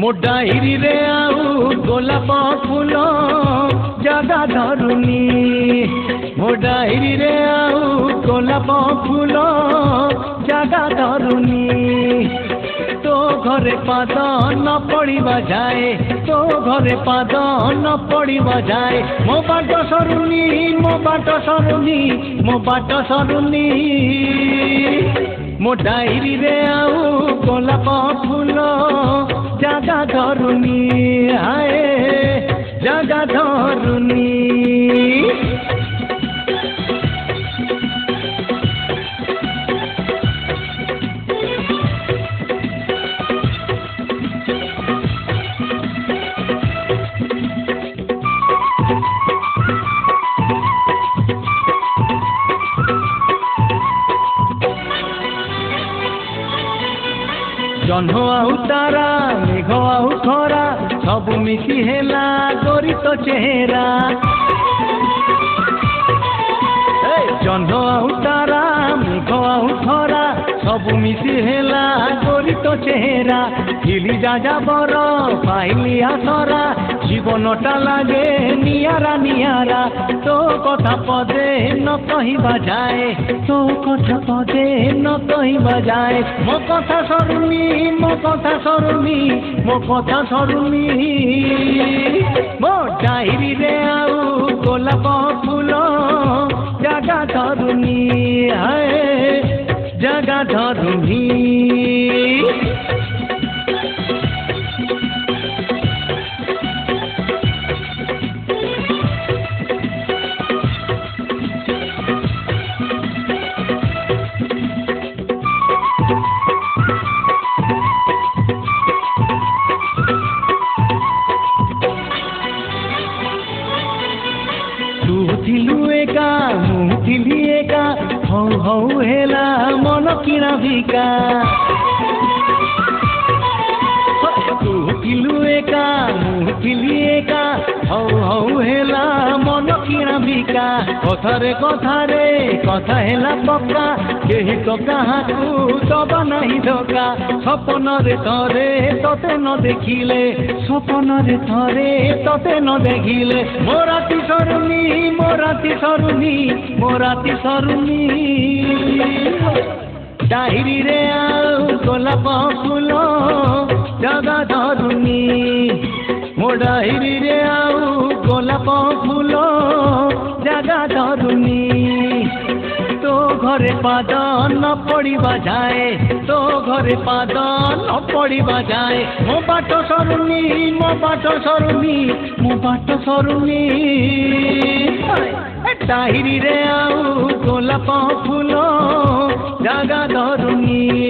मो डायरी रे आउ गोलाप फूल जगा धरुनी मो डायरी रे आउ गोलाप फूल जगा धरुनी तो घरे पाद न पड़िबा जाए तो घरे पाद न पड़िबा जाए मो बाट सरुनी मो बाट सरुनी मो बाट सरुनी मो डायरी रे आउ गोलाप फूल जगा धरुनी आए जगा धरुनी जह्न आउ तारा मेघ आउ खरा सब मिसी हेला गरीत चेहरा जह्न आउ तारा मेघ आउ खरा सब मिसी हेला गरीत चेहरा हिली जा बर पाइली आसरा जीवनटा लागे नियारा नियारा तो कथा पदे न कहिबा जाए तो कथा पदे न कहिबा जाए मो कथा सरुनी मो कथा सरुनी मो कथा सरुनी मो डायरी रे आउ गोलाप फूल जगा धरुनी हाय जगा धरुनी हौ हौ हेला मन किना भिका तू किलु एका मु किली एका हौ हौ हेला मन किना भिका कथारे कथा हेला पक्का केही तो काहाकू दबा नाही धोका सपन रे थरे तते न देखिले सपन रे थरे तते न देखिले मो राति सरुनी मो राति सरुनी मो राति सरुनी डायरी रे आउ गोलाप फूल जगा धरुनी मो डायरी रे आउ गोलाप फूल जगा धरुनी तो घरे पाद न पड़िबा जाए तो घरे पाद न पड़िबा जाए मो बाट सरुनी मो बाट सरुनी मो बाट सरुनी डायरी रे आउ गोलाप फूल जगा धरुनी